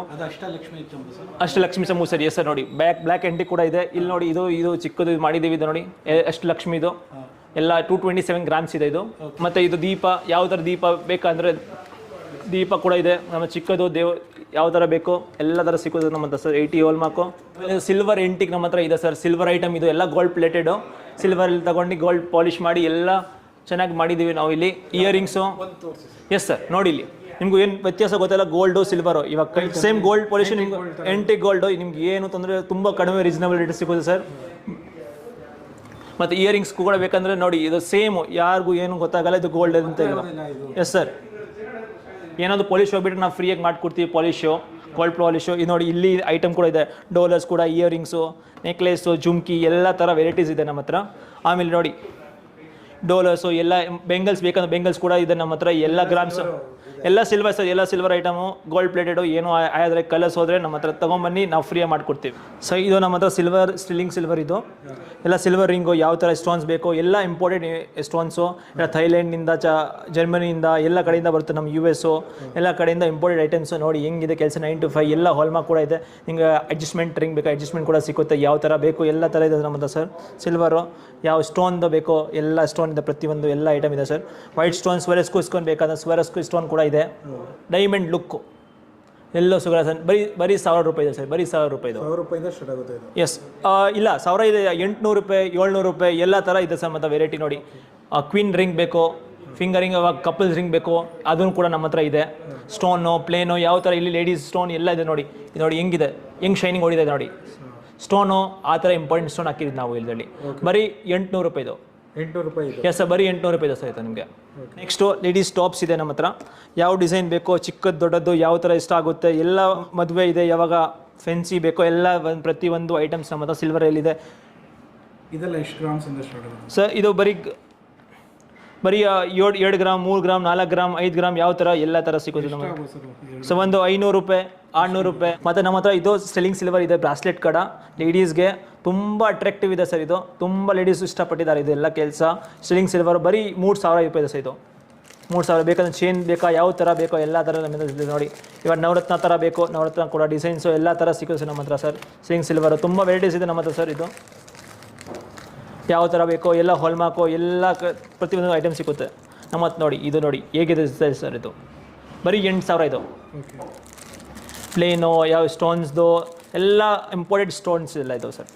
ಅಷ್ಟಲಕ್ಷ್ಮಿ ಚಂಬು ಸರ್. ಎಸ್ ಸರ್ ನೋಡಿ ಬ್ಲ್ಯಾಕ್ ಎಂಟಿಕ್ ಕೂಡ ಇದೆ. ಇಲ್ಲಿ ನೋಡಿ ಇದು ಚಿಕ್ಕದು ಮಾಡಿದ್ದೀವಿ. ಇದು ನೋಡಿ ಅಷ್ಟಲಕ್ಷ್ಮಿದು ಎಲ್ಲ 227 ಗ್ರಾಮ್ಸ್ ಇದೆ ಇದು. ಮತ್ತು ಇದು ದೀಪ ಯಾವ ಥರ ದೀಪ ಬೇಕಂದರೆ ದೀಪ ಕೂಡ ಇದೆ. ನಮ್ಮ ಚಿಕ್ಕದು ಯಾವ ಥರ ಬೇಕೋ ಎಲ್ಲ ಥರ ಸಿಗೋದು ನಮ್ಮ ಹತ್ರ ಸರ್. 80 ಹಾಲ್ಮಾರ್ಕು. ಸಿಲ್ವರ್ ಎಂಟಿಕ್ ನಮ್ಮ ಹತ್ರ ಇದೆ ಸರ್. ಸಿಲ್ವರ್ ಐಟಮ್ ಇದು ಎಲ್ಲ ಗೋಲ್ಡ್ ಪ್ಲೇಟೆಡು. ಸಿಲ್ವರಲ್ಲಿ ತಗೊಂಡು ಗೋಲ್ಡ್ ಪಾಲಿಷ್ ಮಾಡಿ ಎಲ್ಲ ಚೆನ್ನಾಗಿ ಮಾಡಿದ್ದೀವಿ ನಾವು ಇಲ್ಲಿ. ಇಯರಿಂಗ್ಸು ಎಸ್ ಸರ್ ನೋಡಿ. ಇಲ್ಲಿ ನಿಮ್ಗೆ ಏನು ವ್ಯತ್ಯಾಸ ಗೊತ್ತಿಲ್ಲ, ಗೋಲ್ಡು ಸಿಲ್ವರು. ಇವಾಗ ಸೇಮ್ ಗೋಲ್ಡ್ ಪಾಲಿಶ್ ನಿಮ್ಗೆ ಎಂಟಿಕ್ ಗೋಲ್ಡು ನಿಮ್ಗೆ ಏನು ತೊಂದರೆ, ತುಂಬ ಕಡಿಮೆ ರೀಸನಬಲ್ ರೇಟ್ ಸಿಗೋದು ಸರ್. ಮತ್ತು ಇಯರಿಂಗ್ಸ್ ಕೂಡ ಬೇಕಂದರೆ ನೋಡಿ ಇದು ಸೇಮು, ಯಾರಿಗೂ ಏನು ಗೊತ್ತಾಗಲ್ಲ ಇದು ಗೋಲ್ಡ್ ಅಂತ ಇಲ್ಲ. Yes sir. ಏನಾದರೂ ಪಾಲಿಶ್ ಹೋಗ್ಬಿಟ್ರೆ ನಾವು ಫ್ರೀಯಾಗಿ ಮಾಡಿಕೊಡ್ತೀವಿ ಪಾಲಿಶು. ಗೋಲ್ಡ್ ಪಾಲಿಶು ಇದು ನೋಡಿ ಇಲ್ಲಿ ಐಟಮ್ ಕೂಡ ಇದೆ, ಡೋಲರ್ಸ್ ಕೂಡ, ಇಯರಿಂಗ್ಸು, ನೆಕ್ಲೆಸ್ಸು, ಜುಮ್ಕಿ ಎಲ್ಲ ಥರ ವೆರೈಟೀಸ್ ಇದೆ ನಮ್ಮ ಹತ್ರ. ಆಮೇಲೆ ನೋಡಿ ಡೋಲರ್ಸು ಎಲ್ಲ ಬೆಂಗಲ್ಸ್ ಬೇಕಂದ್ರೆ ಬೆಂಗಲ್ಸ್ ಕೂಡ ಇದೆ ನಮ್ಮ ಹತ್ರ. ಎಲ್ಲ ಗ್ರಾಮ್ಸು ಎಲ್ಲ ಸಿಲ್ವರ್ ಸರ್, ಎಲ್ಲ ಸಿಲ್ವರ್ ಐಟಮು, ಗೋಲ್ಡ್ ಪ್ಲೇಟೆಡು, ಏನೋ ಆದರೆ ಕಲರ್ಸ್ ಹೋದರೆ ನಮ್ಮ ಹತ್ರ ತೊಗೊಂಬನ್ನಿ, ನಾವು ಫ್ರೀಯಾಗಿ ಮಾಡಿಕೊಡ್ತೀವಿ. ಸೊ ಇದು ನಮ್ಮ ಹತ್ರ ಸಿಲ್ವರ್, ಸ್ಟಿಲ್ಲಿಂಗ್ ಸಿಲ್ವರ್ ಇದು ಎಲ್ಲ ಸಿಲ್ವರ್ ರಿಂಗು, ಯಾವ ಥರ ಸ್ಟೋನ್ಸ್ ಬೇಕು ಎಲ್ಲ ಇಂಪೋರ್ಟೆಡ್ ಸ್ಟೋನ್ಸು, ಎಲ್ಲ ಥೈಲ್ಯಾಂಡ್ನಿಂದ, ಜರ್ಮನಿಯಿಂದ ಎಲ್ಲ ಕಡೆಯಿಂದ ಬರುತ್ತೆ, ನಮ್ಮ US ಎಲ್ಲ ಕಡೆಯಿಂದ ಇಂಪೋರ್ಟೆಡ್ ಐಟಮ್ಸು. ನೋಡಿ ಹೆಂಗಿದೆ ಕೆಲಸ, 9 to 5 ಎಲ್ಲ ಹಾಲ್ಮಾರ್ಕ್ ಕೂಡ ಇದೆ. ನಿಮಗೆ ಅಡ್ಜಸ್ಟ್ಮೆಂಟ್ ರಿಂಗ್ ಬೇಕು, ಅಡ್ಜಸ್ಟ್ಮೆಂಟ್ ಕೂಡ ಸಿಗುತ್ತೆ, ಯಾವ ಥರ ಬೇಕು ಎಲ್ಲ ಥರ ಇದೆ ನಮ್ಮ ಹತ್ರ ಸರ್. ಸಿಲ್ವರು ಯಾವ ಸ್ಟೋನ್ದು ಬೇಕೋ ಎಲ್ಲ ಸ್ಟೋನ್ ಇದೆ, ಪ್ರತಿಯೊಂದು ಎಲ್ಲ ಐಟಮ್ ಇದೆ ಸರ್. ವೈಟ್ ಸ್ಟೋನ್ ಸ್ವರಸ್ಕು ಇಸ್ಕೊಂಡು ಬೇಕಾದ್ರೆ ಸ್ವರಸ್ಕು ಸ್ಟೋನ್ ಕೂಡ ಇದೆ. ಡೈಮಂಡ್ ಲುಕ್ಕು ಎಲ್ಲೋ ಸಿಗಲ್ಲ ಸರ್, ಬರೀ 1000 ರೂಪಾಯಿ ಇದೆ ಸರ್, ಬರೀ 1000 ರೂಪಾಯಿದು. 1000 ರೂಪಾಯಿಂದ ಸ್ಟಾರ್ಟ್ ಆಗುತ್ತೆ ಇದು. ಎಸ್, ಇಲ್ಲ 1000 ಇದೆ, 800 ರೂಪಾಯಿ, 700 ರೂಪಾಯಿ ಎಲ್ಲ ಥರ ಇದೆ ಸರ್. ಮತ್ತು ವೆರೈಟಿ ನೋಡಿ, ಕ್ವೀನ್ ರಿಂಗ್ ಬೇಕು, ಫಿಂಗರಿಂಗ್, ಕಪಲ್ಸ್ ರಿಂಗ್ ಬೇಕು, ಅದನ್ನು ಕೂಡ ನಮ್ಮ ಹತ್ರ ಇದೆ. ಸ್ಟೋನು, ಪ್ಲೇನು, ಯಾವ ಥರ ಇಲ್ಲಿ ಲೇಡೀಸ್ ಸ್ಟೋನ್ ಎಲ್ಲ ಇದೆ ನೋಡಿ. ಇದು ನೋಡಿ ಹೆಂಗಿದೆ, ಹೆಂಗೆ ಶೈನಿಂಗ್ ಹೊಡಿದೆ ನೋಡಿ ಸ್ಟೋನು, ಆ ಥರ ಇಂಪಾರ್ಟೆಂಟ್ ಸ್ಟೋನ್ ಹಾಕಿದ್ದು ನಾವು ಇದರಲ್ಲಿ. ಬರೀ 800 ರೂಪಾಯಿದು. 800 ರೂಪಾಯಿ ಇದೆ. ಎಸ್ ಸರ್, ಬರೀ 800 ರೂಪಾಯಿ ಸರ್ ಆಯಿತು ನಿಮಗೆ. ನೆಕ್ಸ್ಟು ಲೇಡೀಸ್ ಟಾಪ್ಸ್ ಇದೆ ನಮ್ಮ ಹತ್ರ. ಯಾವ ಡಿಸೈನ್ ಬೇಕೋ, ಚಿಕ್ಕದ್ದು ದೊಡ್ಡದ್ದು ಯಾವ ಥರ ಇಷ್ಟ ಆಗುತ್ತೆ ಎಲ್ಲ, ಮದುವೆ ಇದೆ, ಯಾವಾಗ ಫೆನ್ಸಿ ಬೇಕೋ ಎಲ್ಲ ಪ್ರತಿಯೊಂದು ಐಟಮ್ಸ್ ನಮ್ಮ ಹತ್ರ ಸಿಲ್ವರಲ್ಲಿದೆ. ಇದೆಲ್ಲ ಎಷ್ಟು ಗ್ರಾಮ್ಸಿಂದ ಸ್ಟಾರ್ಟ್ ಆಗುತ್ತೆ ಸರ್? ಇದು ಬರೀ 2 ಗ್ರಾಮ್, 3 ಗ್ರಾಮ್, 4 ಗ್ರಾಮ್, 5 ಗ್ರಾಮ್ ಯಾವ ಥರ ಎಲ್ಲ ಥರ ಸಿಗುತ್ತೆ ನಮ್ಮ. ಸೊ ಒಂದು 500 ರೂಪಾಯಿ, 600 ರೂಪಾಯಿ. ಮತ್ತು ನಮ್ಮ ಹತ್ರ ಇದು ಸ್ಟೆಲ್ಲಿಂಗ್ ಸಿಲ್ವರ್ ಇದೆ, ಬ್ರಾಸ್ಲೆಟ್ ಕಡ ಲೇಡೀಸ್ಗೆ ತುಂಬ ಅಟ್ರಾಕ್ಟಿವ್ ಇದೆ ಸರ್. ಇದು ತುಂಬ ಲೇಡೀಸ್ ಇಷ್ಟಪಟ್ಟಿದ್ದಾರೆ ಇದೆಲ್ಲ ಕೆಲಸ. ಸ್ಟೆಲ್ಲಿಂಗ್ ಸಿಲ್ವರ್ ಬರೀ 3000 ರೂಪಾಯಿ ಇದೆ ಸರ್. ಇದು 3000 ಬೇಕಂದ್ರೆ ಚೇನ್ ಬೇಕಾ, ಯಾವ ಥರ ಬೇಕೋ ಎಲ್ಲ ಥರ ನಮ್ಮ ಹತ್ರ ನೋಡಿ. ಇವಾಗ ನವರತ್ನ ಥರ ಬೇಕು, ನವರತ್ನ ಕೂಡ ಡಿಸೈನ್ಸು ಎಲ್ಲ ಥರ ಸಿಗುತ್ತೆ ಸರ್ ನಮ್ಮ ಹತ್ರ ಸರ್. ಸ್ಟೆಲ್ಲಿಂಗ್ ಸಿಲ್ವರ್ ತುಂಬ ವೆರೈಟೀಸ್ ಇದೆ ನಮ್ಮ ಹತ್ರ ಸರ್. ಇದು ಯಾವ ಥರ ಬೇಕೋ ಎಲ್ಲ ಹಾಲ್ಮಾರ್ಕು ಎಲ್ಲ ಪ್ರತಿಯೊಂದು ಐಟಮ್ ಸಿಗುತ್ತೆ ನಮ್ಮ ಹತ್ರ. ನೋಡಿ ಇದು ನೋಡಿ ಹೇಗಿದೆ ಸರ್, ಇದು ಬರೀ 8000 ಇದು. ಪ್ಲೇನು, ಯಾವ ಸ್ಟೋನ್ಸ್ದು ಎಲ್ಲ ಇಂಪೋರ್ಟೆಡ್ ಸ್ಟೋನ್ಸ್ ಎಲ್ಲ ಇದು ಸರ್.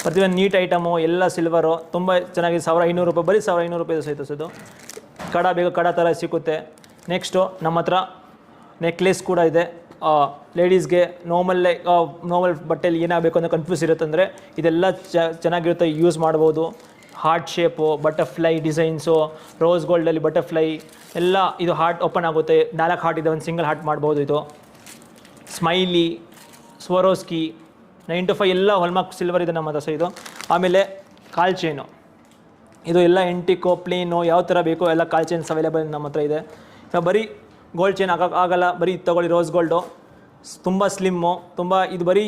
ಪ್ರತಿಯೊಂದು ನೀಟ್ ಐಟಮು ಎಲ್ಲ ಸಿಲ್ವರು ತುಂಬ ಚೆನ್ನಾಗಿದೆ. 1500 ರೂಪಾಯಿ, ಬರೀ 1500 ರೂಪಾಯಿ ಸಹಿತ ಸರ್. ಇದು ಕಡ ಬೇಕು, ಕಡ ಥರ ಸಿಗುತ್ತೆ. ನೆಕ್ಸ್ಟು ನಮ್ಮ ಹತ್ರ ನೆಕ್ಲೆಸ್ ಕೂಡ ಇದೆ. ಲೇಡೀಸ್ಗೆ ನಾರ್ಮಲ್ ಬಟ್ಟೆಯಲ್ಲಿ ಏನಾಗಬೇಕು ಅನ್ನೋ ಕನ್ಫ್ಯೂಸ್ ಇರುತ್ತೆ ಅಂದರೆ ಇದೆಲ್ಲ ಚೆನ್ನಾಗಿರುತ್ತೆ, ಯೂಸ್ ಮಾಡ್ಬೋದು. Heart shape, butterfly designs, rose ಗೋಲ್ಡಲ್ಲಿ ಬಟರ್ಫ್ಲೈ ಎಲ್ಲ, ಇದು ಹಾರ್ಟ್ ಓಪನ್ ಆಗುತ್ತೆ, 4 ಹಾರ್ಟ್ ಇದೆ, ಒಂದು ಸಿಂಗಲ್ ಹಾರ್ಟ್ ಮಾಡ್ಬೋದು. ಇದು ಸ್ಮೈಲಿ, ಸ್ವರೋಸ್ಕಿ, 9 to 5 ಎಲ್ಲ ಹಾಲ್ಮಾರ್ಕ್ ಸಿಲ್ವರ್ ಇದೆ ನಮ್ಮ ಹತ್ರ ಸರ್. ಇದು ಆಮೇಲೆ ಕಾಲ್ ಚೈನು, ಇದು ಎಲ್ಲ ಎಂಟಿಕೋ, ಪ್ಲೇನು ಯಾವ ಥರ ಬೇಕೋ ಎಲ್ಲ ಕಾಲ್ ಚೈನ್ಸ್ ಅವೈಲೇಬಲ್ ನಮ್ಮ ಹತ್ರ ಇದೆ. ಬರೀ ಗೋಲ್ಡ್ ಚೈನ್ ಆಗಲ್ಲ, ಬರೀ ತೊಗೊಳ್ಳಿ ರೋಸ್ ಗೋಲ್ಡು, ತುಂಬ ಸ್ಲಿಮ್ಮು, ತುಂಬ ಇದು ಬರೀ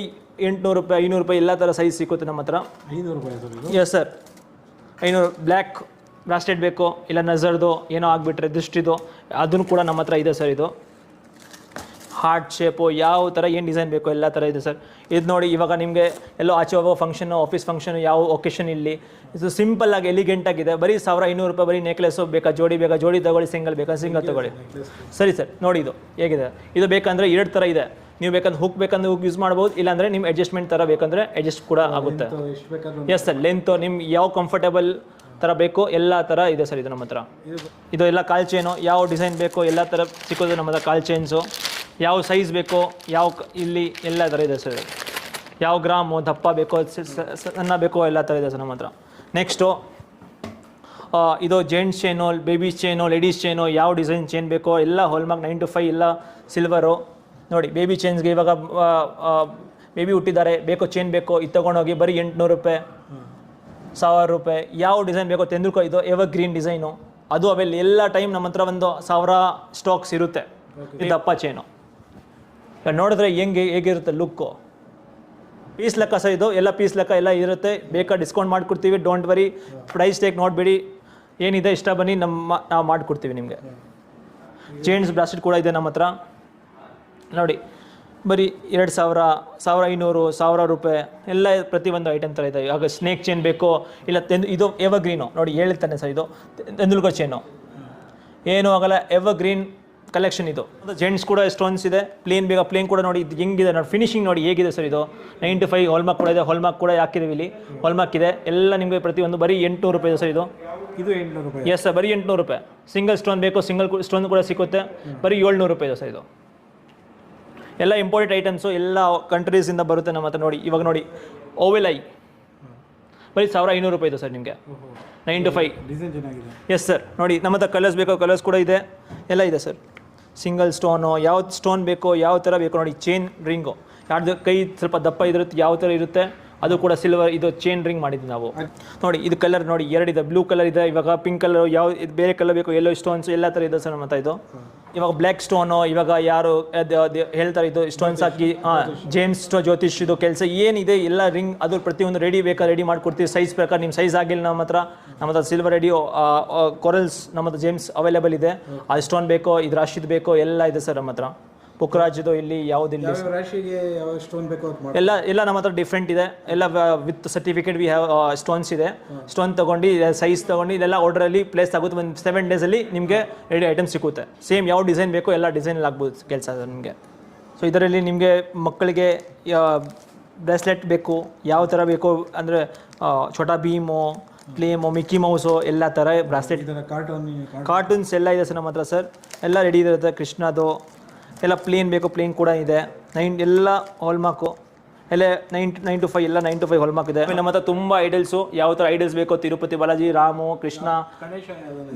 800 ರೂಪಾಯಿ, 500 ರೂಪಾಯಿ ಎಲ್ಲ ಥರ ಸೈಜ್ ಸಿಗುತ್ತೆ ನಮ್ಮ ಹತ್ರ. 500 ರೂಪಾಯಿ sir? Yes sir, 500. Black bracelet ಬೇಕು, ಇಲ್ಲ ನಜರ್ದು ಏನೋ ಆಗಿಬಿಟ್ರೆ ದೃಷ್ಟಿದು, ಅದನ್ನು ಕೂಡ ನಮ್ಮ ಹತ್ರ ಇದೆ ಸರ್. ಇದು ಹಾರ್ಟ್ ಶೇಪು ಯಾವ ಥರ ಏನು ಡಿಸೈನ್ ಬೇಕೋ ಎಲ್ಲ ಥರ ಇದೆ ಸರ್. ಇದು ನೋಡಿ, ಇವಾಗ ನಿಮಗೆ ಎಲ್ಲೋ ಆಚೆ ಹೋಗೋ ಫಂಕ್ಷನು, ಆಫೀಸ್ ಫಂಕ್ಷನು, ಯಾವ ಒಕೇಶನ್ ಇಲ್ಲಿ, ಇದು ಸಿಂಪಲ್ಲಾಗಿ ಎಲಿಗೆಂಟ್ ಆಗಿದೆ. ಬರೀ 1500 ರೂಪಾಯಿ. ಬರೀ ನೆಕ್ಲೆಸು ಬೇಕಾ, ಜೋಡಿ ಬೇಕಾ, ಜೋಡಿ ತಗೊಳ್ಳಿ, ಸಿಂಗಲ್ ಬೇಕಾ, ಸಿಂಗಲ್ ತಗೊಳ್ಳಿ. ಸರಿ ಸರ್, ನೋಡಿ ಇದು ಹೇಗಿದೆ. ಇದು ಬೇಕಂದರೆ 2 ಥರ ಇದೆ. ನೀವು ಬೇಕಂದ್ರೆ ಹುಕ್ ಬೇಕಂದ್ರೆ ಹುಕ್ ಯೂಸ್ ಮಾಡ್ಬೋದು, ಇಲ್ಲಾಂದರೆ ನಿಮ್ಮ ಅಡ್ಜಸ್ಟ್ಮೆಂಟ್ ಥರ ಬೇಕಂದರೆ ಅಡ್ಜಸ್ಟ್ ಕೂಡ ಆಗುತ್ತೆ. ಎಷ್ಟು ಬೇಕಾದ್ರೂ? ಎಸ್ ಸರ್, ಲೆಂತು ನಿಮ್ಗೆ ಯಾವ ಕಂಫರ್ಟೇಬಲ್ ಥರ ಬೇಕು ಎಲ್ಲ ಥರ ಇದೆ ಸರ್ ಇದು ನಮ್ಮ ಹತ್ರ. ಇದು ಎಲ್ಲ ಕಾಲ್ ಚೈನು, ಯಾವ ಡಿಸೈನ್ ಬೇಕೋ ಎಲ್ಲ ಥರ ಸಿಕ್ಕೋದು ನಮ್ಮ ಹತ್ರ. ಕಾಲ್ ಚೈನ್ಸು ಯಾವ ಸೈಜ್ ಬೇಕೋ, ಯಾವ ಇಲ್ಲಿ ಎಲ್ಲ ಥರ ಇದೆ ಸರ್. ಯಾವ ಗ್ರಾಮು ದಪ್ಪ ಬೇಕೋ, ಸಣ್ಣ ಬೇಕೋ ಎಲ್ಲ ಥರ ಇದೆ ಸರ್ ನಮ್ಮ ಹತ್ರ. ನೆಕ್ಸ್ಟು ಇದು gents chain, babies chain, ladies chain, ಯಾವ ಡಿಸೈನ್ ಚೈನ್ ಬೇಕೋ ಎಲ್ಲ ಹಾಲ್ಮಾರ್ಕ್ 9 to 5 ಎಲ್ಲ ಸಿಲ್ವರು. ನೋಡಿ ಬೇಬಿ ಚೈನ್ಸ್ಗೆ ಇವಾಗ ಬೇಬಿ ಹುಟ್ಟಿದ್ದಾರೆ, ಬೇಕೋ ಚೈನ್ ಬೇಕೋ, ಇದು ತೊಗೊಂಡೋಗಿ ಬರೀ 800 ರೂಪಾಯಿ, 1000 ರೂಪಾಯಿ. ಯಾವ ಡಿಸೈನ್ ಬೇಕೋ ತೆಂದುಕೋ. ಇದು ಎವರ್ ಗ್ರೀನ್ ಡಿಸೈನು, ಅದು ಅವೆಲ್ಲ ಎಲ್ಲ ಟೈಮ್ ನಮ್ಮ ಹತ್ರ ಒಂದು 1000 ಸ್ಟಾಕ್ಸ್ ಇರುತ್ತೆ. ಇದು ದಪ್ಪ ಚೈನು ನೋಡಿದ್ರೆ ಹೇಗಿರುತ್ತೆ ಲುಕ್ಕು. ಪೀಸ್ ಲೆಕ್ಕ ಸರ್, ಇದು ಎಲ್ಲ ಪೀಸ್ ಲೆಕ್ಕ ಎಲ್ಲ ಇರುತ್ತೆ. ಬೇಕಾ ಡಿಸ್ಕೌಂಟ್ ಮಾಡಿಕೊಡ್ತೀವಿ, ಡೋಂಟ್ ವರಿ. ಪ್ರೈಸ್ ಟೇಕ್ ನೋಡಿಬಿಡಿ, ಏನಿದೆ ಇಷ್ಟ ಬನ್ನಿ, ನಾವು ಮಾಡಿಕೊಡ್ತೀವಿ ನಿಮಗೆ. ಚೈನ್ಸ್ ಬ್ರಾಸ್ಲೆಟ್ ಕೂಡ ಇದೆ ನಮ್ಮ ಹತ್ರ. ನೋಡಿ ಬರೀ 2000, 1500, 1000 ರೂಪಾಯಿ ಎಲ್ಲ ಪ್ರತಿಯೊಂದು ಐಟಮ್ ಥರ ಇದೆ. ಆಗ ಸ್ನೇಕ್ ಚೈನ್ ಬೇಕೋ, ಇಲ್ಲ ಇದು ಎವರ್ ಗ್ರೀನು ನೋಡಿ ಹೇಳ್ತಾನೆ ಸರ್. ಇದು ತೆಂದುಲ್ಕರ್ ಚೈನು, ಏನೂ ಆಗಲ್ಲ, ಎವರ್ ಗ್ರೀನ್ ಕಲೆಕ್ಷನ್. ಇದು ಜೆಂಟ್ಸ್ ಕೂಡ ಸ್ಟೋನ್ಸ್ ಇದೆ. ಪ್ಲೇನ್ ಬೇಕಾ, ಪ್ಲೇನ್ ಕೂಡ ನೋಡಿ ಇದು ಹೆಂಗಿದೆ ನೋಡಿ, ಫಿನಿಶಿಂಗ್ ನೋಡಿ ಹೇಗಿದೆ ಸರ್. ಇದು 9 to 5 ಹಾಲ್ಮಾರ್ಕ್ ಕೂಡ ಇದೆ, ಹಾಲ್ಮಾರ್ಕ್ ಕೂಡ ಹಾಕಿದ್ದೀವಿ ಇಲ್ಲಿ, ಹಾಲ್ಮಾರ್ಕ್ ಇದೆ ಎಲ್ಲ ನಿಮಗೆ. ಪ್ರತಿಯೊಂದು ಬರೀ 800 ರೂಪಾಯಿ ಇದೆ ಸರ್. ಇದು 800 ರೂಪಾಯಿ? ಎಸ್ ಸರ್, ಬರೀ 800 ರೂಪಾಯಿ. ಸಿಂಗಲ್ ಸ್ಟೋನ್ ಬೇಕೋ, ಸಿಂಗಲ್ ಸ್ಟೋನ್ ಕೂಡ ಸಿಗುತ್ತೆ, ಬರೀ 700 ರೂಪಾಯಿ ಇದೆ ಸರ್. ಇದು ಎಲ್ಲ ಇಂಪೋರ್ಟೆಡ್ ಐಟಮ್ಸು, ಎಲ್ಲ ಕಂಟ್ರೀಸಿಂದ ಬರುತ್ತೆ ನಮ್ಮ ಹತ್ರ. ನೋಡಿ ಇವಾಗ ನೋಡಿ ಓವೆಲ್ ಐ ಬರೀ 1500 ರೂಪಾಯಿ ಇದೆ ಸರ್ ನಿಮಗೆ. 9 to 5 ಡಿಸೈನ್ ಚೆನ್ನಾಗಿದೆ. ಎಸ್ ಸರ್, ನೋಡಿ ನಮ್ಮ ಹತ್ರ ಕಲರ್ಸ್ ಬೇಕೋ ಕಲರ್ಸ್ ಕೂಡ ಇದೆ, ಎಲ್ಲ ಇದೆ ಸರ್. ಸಿಂಗಲ್ ಸ್ಟೋನು ಯಾವ ಸ್ಟೋನ್ ಬೇಕೋ ಯಾವ ಥರ ಬೇಕೋ ನೋಡಿ, ಚೈನ್ ರಿಂಗು ಯಾರ್ದು ಕೈ ಸ್ವಲ್ಪ ದಪ್ಪ ಇರುತ್ತೆ ಯಾವ ಥರ ಇರುತ್ತೆ ಅದು ಕೂಡ ಸಿಲ್ವರ್, ಇದು ಚೈನ್ ರಿಂಗ್ ಮಾಡಿದ್ವಿ ನಾವು. ನೋಡಿ ಇದು ಕಲರ್ ನೋಡಿ ಎರಡಿದೆ, ಬ್ಲೂ ಕಲರ್ ಇದೆ, ಇವಾಗ ಪಿಂಕ್ ಕಲರ್, ಯಾವ ಇದು ಬೇರೆ ಕಲರ್ ಬೇಕು, ಯೆಲ್ಲೋ ಸ್ಟೋನ್ಸ್ ಎಲ್ಲ ಥರ ಇದೆ ಸರ್ ನಮ್ಮ ಹತ್ರ. ಇದು ಇವಾಗ ಬ್ಲ್ಯಾಕ್ ಸ್ಟೋನು, ಇವಾಗ ಯಾರು ಹೇಳ್ತಾರೆ ಇದು ಸ್ಟೋನ್ಸ್ ಹಾಕಿ ಜೇಮ್ಸ್ ಜ್ಯೋತಿಷ್ ಇದು ಕೆಲಸ ಏನಿದೆ ಎಲ್ಲ ರಿಂಗ್ ಅದು ಪ್ರತಿಯೊಂದು ರೆಡಿ ಬೇಕಾ ರೆಡಿ ಮಾಡಿಕೊಡ್ತೀವಿ. ಸೈಜ್ ಪ್ರಕಾರ ನಿಮ್ಮ ಸೈಜ್ ಆಗಿಲ್ಲ ನಮ್ಮ ಹತ್ರ ಸಿಲ್ವರ್ ರೆಡಿ ಕೊರಲ್ಸ್ ನಮ್ಮ ಹತ್ರ ಜೇಮ್ಸ್ ಅವೈಲೇಬಲ್ ಇದೆ. ಅದು ಸ್ಟೋನ್ ಬೇಕೋ ಇದು ರಾಶಿದ್ ಬೇಕೋ ಎಲ್ಲ ಇದೆ ಸರ್ ನಮ್ಮ ಹತ್ರ. ಪುಕ್ಕರಾಜ್ದು ಇಲ್ಲಿ ಯಾವುದಿಲ್ಲ, ರಾಶಿಗೆ ಯಾವ ಸ್ಟೋನ್ ಬೇಕೋ ಎಲ್ಲ ನಮ್ಮ ಹತ್ರ ಡಿಫ್ರೆಂಟ್ ಇದೆ, ಎಲ್ಲ with certificate we have stones ಇದೆ. ಸ್ಟೋನ್ ತೊಗೊಂಡು ಸೈಜ್ ತೊಗೊಂಡು ಇದೆಲ್ಲ ಆರ್ಡ್ರಲ್ಲಿ ಪ್ಲೇಸ್ ಆಗುತ್ತೆ. ಒಂದು 7 ಡೇಸಲ್ಲಿ ನಿಮಗೆ ರೆಡಿ ಐಟಮ್ ಸಿಗುತ್ತೆ. ಸೇಮ್ ಯಾವ ಡಿಸೈನ್ ಬೇಕೋ ಎಲ್ಲ ಡಿಸೈನಲ್ಲಿ ಆಗ್ಬೋದು ಕೆಲಸ ನಿಮಗೆ. ಸೊ ಇದರಲ್ಲಿ ನಿಮಗೆ ಮಕ್ಕಳಿಗೆ ಬ್ರೇಸ್ಲೆಟ್ ಬೇಕು ಯಾವ ಥರ ಬೇಕು ಅಂದರೆ ಛೋಟಾ ಭೀಮು, ಕ್ಲೇಮು, ಮಿಕ್ಕಿ ಮೌಸು ಎಲ್ಲ ಥರ ಬ್ರಾಸ್ಲೆಟ್, ಕಾರ್ಟೂನ್ಸ್ ಎಲ್ಲ ಇದೆ ಸರ್ ನಮ್ಮ ಹತ್ರ ಸರ್. ಎಲ್ಲ ರೆಡಿ ಇರುತ್ತೆ. ಕೃಷ್ಣದು ಎಲ್ಲ ಪ್ಲೇನ್ ಬೇಕು, ಪ್ಲೇನ್ ಕೂಡ ಇದೆ. ಎಲ್ಲ ಹಾಲ್ಮಾರ್ಕು ಎಲ್ಲ 9 to 5 ಎಲ್ಲ 9 to 5 ಹಾಲ್ಮಾರ್ಕ್ ಇದೆ. ನಮ್ಮ ಹತ್ರ ತುಂಬ ಐಡಲ್ಸು ಯಾವ ಥರ ಐಡಲ್ಸ್ ಬೇಕೋ ತಿರುಪತಿ ಬಾಲಾಜಿ, ರಾಮು, ಕೃಷ್ಣ,